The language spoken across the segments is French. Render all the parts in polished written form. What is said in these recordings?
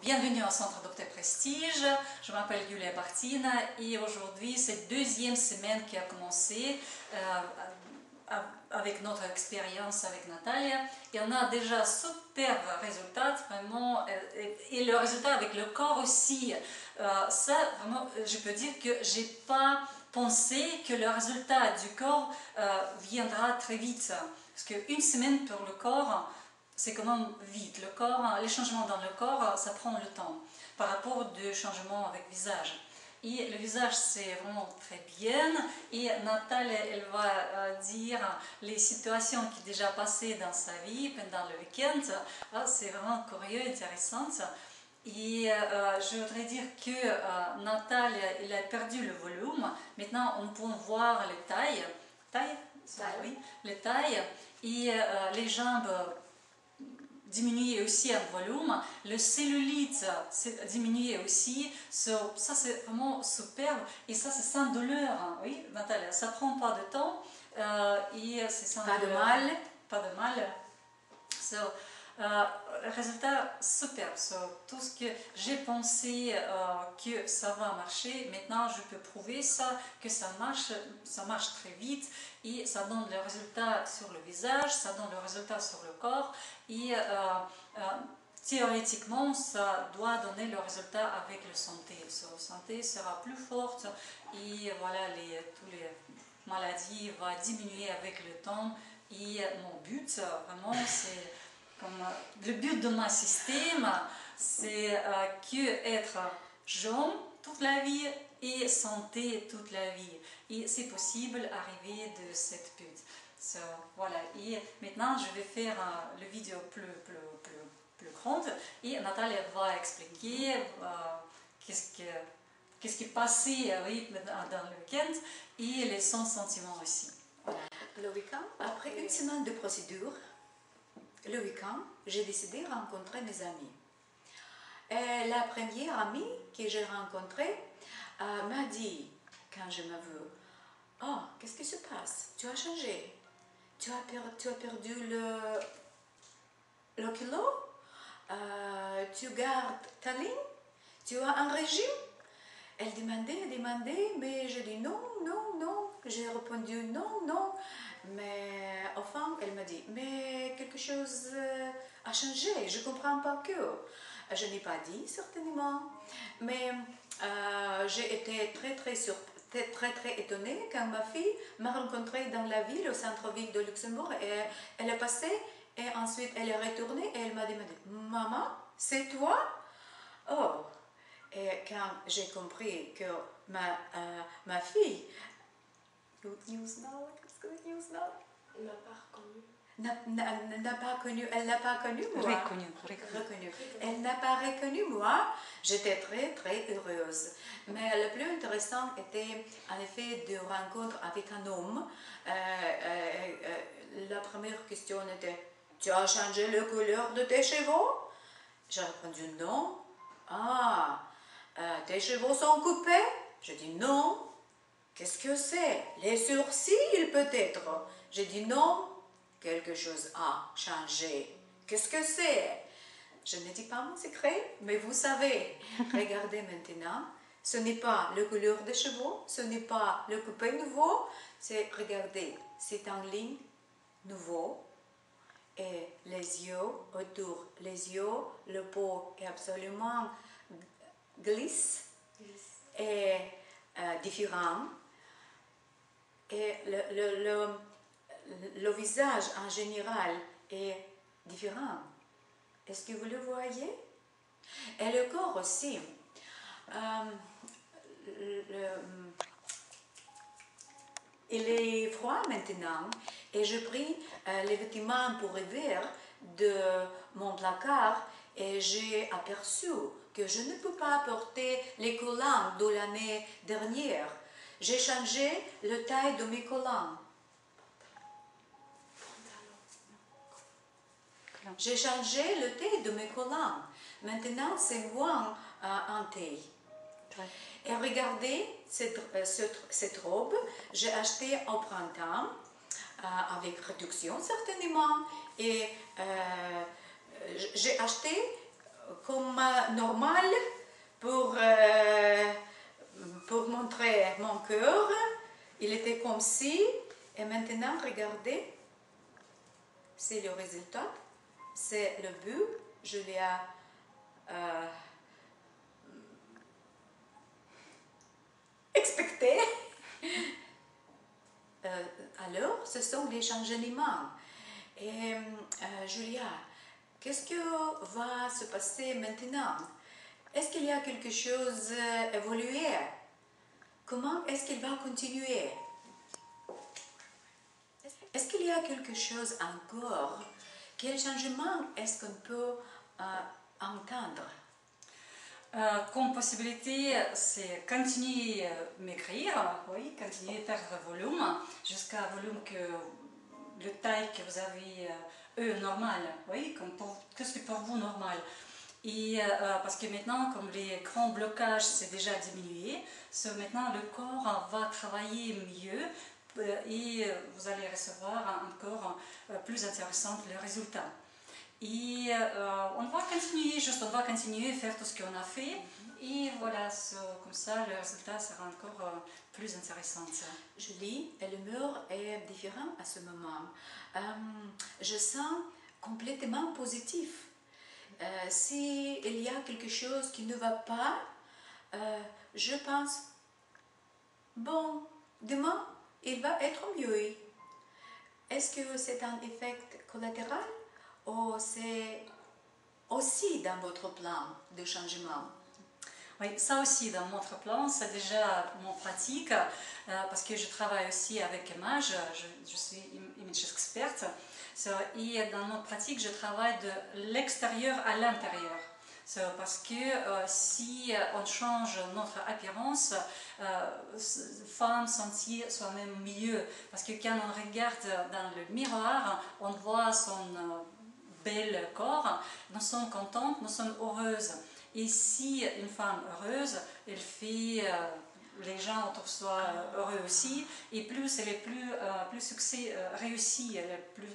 Bienvenue au Centre Docteur Prestige. Je m'appelle Julia Bartina et aujourd'hui c'est la deuxième semaine qui a commencé avec notre expérience avec Natalia. Et on a déjà super résultats vraiment et le résultat avec le corps aussi. Ça vraiment, je peux dire que j'ai pas pensé que le résultat du corps viendra très vite. Parce qu'une semaine pour le corps, c'est quand même vite. Le corps, les changements dans le corps, ça prend le temps par rapport aux changements avec le visage. Et le visage, c'est vraiment très bien. Et Nathalie, elle va dire les situations qui sont déjà passées dans sa vie pendant le week-end. C'est vraiment curieux, intéressant. Et je voudrais dire que Nathalie, elle a perdu le volume. Maintenant, on peut voir les tailles. Oui, les tailles. Et les jambes diminuer aussi en volume, le cellulite diminuer aussi, ça c'est vraiment superbe et ça c'est sans douleur, hein. Oui Nathalie, ça prend pas de temps et c'est sans douleur. Pas de mal. So, résultat superbe, so, tout ce que j'ai pensé que ça va marcher, maintenant je peux prouver ça, que ça marche très vite et ça donne le résultat sur le visage, ça donne le résultat sur le corps et théoriquement ça doit donner le résultat avec la santé. So, la santé sera plus forte et voilà, toutes les maladies vont diminuer avec le temps et mon but vraiment c'est comme le but de mon système, c'est que être jeune toute la vie et santé toute la vie. Et c'est possible d'arriver de cette but. So, voilà. Et maintenant, je vais faire le vidéo plus grande et Nathalie va expliquer qu'est-ce qui est passé dans le week-end et les sentiments aussi. Voilà. Le week-end, après une semaine de procédure, le week-end, j'ai décidé de rencontrer mes amis. Et la première amie que j'ai rencontrée m'a dit, quand je me veux, « Oh, qu'est-ce qui se passe? Tu as changé. Tu as perdu le kilo. Tu gardes ta ligne. Tu as un régime. » Elle demandait, mais je dis non. J'ai répondu non. Mais enfin, elle m'a dit, mais quelque chose a changé, je ne comprends pas que. Je n'ai pas dit, certainement, mais j'ai été très étonnée quand ma fille m'a rencontrée dans la ville, au centre-ville de Luxembourg, et elle est passée, et ensuite elle est retournée, et elle m'a demandé, maman, c'est toi? Oh, et quand j'ai compris que ma fille, good news now, good news now. Elle n'a pas reconnu. Elle n'a pas connu moi. Reconnu. Elle n'a pas reconnu moi. J'étais très heureuse. Mais le plus intéressant était en effet de rencontre avec un homme. La première question était, tu as changé la couleur de tes cheveux? J'ai répondu non. Tes cheveux sont coupés? J'ai dit non. Qu'est-ce que c'est? Les sourcils peut-être? J'ai dit non. Quelque chose a changé. Qu'est-ce que c'est? Je ne dis pas mon secret, mais vous savez. Regardez maintenant. Ce n'est pas la couleur des cheveux, ce n'est pas le coupé nouveau. C'est, regardez, c'est en ligne nouveau. Et les yeux autour, les yeux, le peau est absolument glisse et différent. Et le visage en général est différent. Est-ce que vous le voyez? Et le corps aussi. Il est froid maintenant et je pris les vêtements pour hiver de mon placard et j'ai aperçu que je ne peux pas porter les collants de l'année dernière. J'ai changé la taille de mes collants. J'ai changé la taille de mes collants. Maintenant, c'est moins en taille. Et regardez cette robe, j'ai acheté au printemps, avec réduction certainement. Et j'ai acheté comme normal pour montrer mon cœur. Il était comme ci. Et maintenant, regardez. C'est le résultat. C'est le but. Je l'ai expecté. Alors, ce sont des changements. Et Julia, qu'est-ce que va se passer maintenant? Est-ce qu'il y a quelque chose évolué? Comment est-ce qu'il va continuer? Est-ce qu'il y a quelque chose encore? Quel changement est-ce qu'on peut entendre? Comme possibilité, c'est continuer à m'écrire, oui, continuer à faire le volume, jusqu'à volume que le taille que vous avez normal, oui, qu'est-ce qui est pour vous normal. Et parce que maintenant, comme les grands blocages c'est déjà diminué, maintenant le corps va travailler mieux et vous allez recevoir encore plus intéressant les résultats. Et on va continuer à faire tout ce qu'on a fait. Et voilà, comme ça, le résultat sera encore plus intéressant. Julie, l'humeur est différente à ce moment. Je sens complètement positif. S'il y a quelque chose qui ne va pas, je pense, bon, demain, il va être mieux. Est-ce que c'est un effet collatéral ou c'est aussi dans votre plan de changement? Oui, ça aussi dans notre plan, c'est déjà mon pratique parce que je travaille aussi avec image, je suis image experte. Et dans notre pratique, je travaille de l'extérieur à l'intérieur. Parce que si on change notre apparence, femme sentir soi-même mieux. Parce que quand on regarde dans le miroir, on voit son bel corps, nous sommes contentes, nous sommes heureuses. Et si une femme heureuse, elle fait les gens autour de soi heureux aussi, et plus elle est plus succès réussie, elle est plus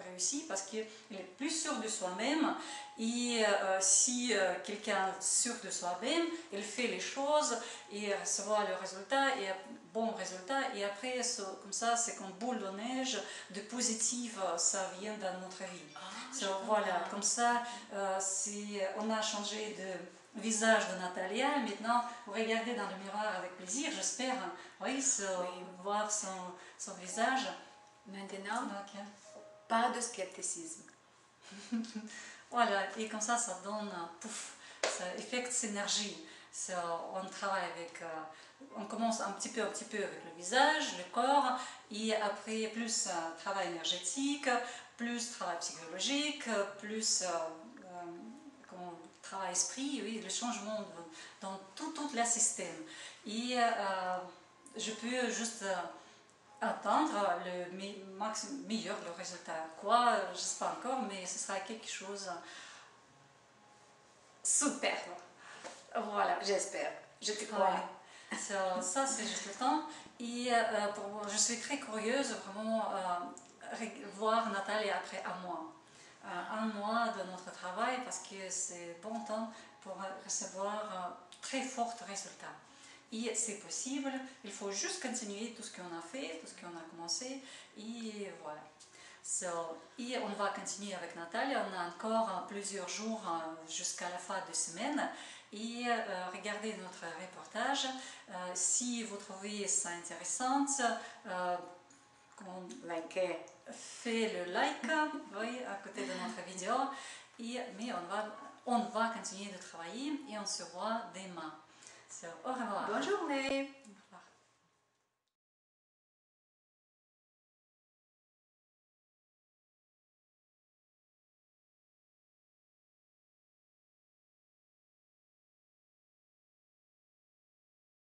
réussie parce qu'elle est plus sûre de soi-même. Et si quelqu'un est sûr de soi-même, elle fait les choses et recevoir le résultat et bon résultat. Et après, comme ça, c'est comme boule de neige de positif, ça vient dans notre vie. Voilà, comme ça, on a changé de visage de Natalia. Maintenant, vous regardez dans le miroir avec plaisir, j'espère, oui, voir son visage. Maintenant, pas de scepticisme. Voilà, et comme ça donne pouf, ça effectue cette énergie. On travaille avec, on commence un petit peu avec le visage, le corps, et après plus travail énergétique, plus travail psychologique, plus travail esprit, oui, le changement dans tout le système. Et je peux juste attendre le meilleur le résultat. Quoi, je ne sais pas encore, mais ce sera quelque chose super. Voilà, j'espère. Je te crois. Ouais. Ça, c'est juste le temps. Et je suis très curieuse vraiment voir Nathalie après un mois de notre travail parce que c'est bon temps pour recevoir très forts résultats. Et c'est possible, il faut juste continuer tout ce qu'on a fait, tout ce qu'on a commencé, et voilà. Et on va continuer avec Nathalie, on a encore plusieurs jours jusqu'à la fin de semaine, et regardez notre reportage. Si vous trouvez ça intéressant, faites le like, oui, à côté de notre vidéo, mais on va continuer de travailler et on se voit demain. Au revoir. Bonne journée. Au revoir.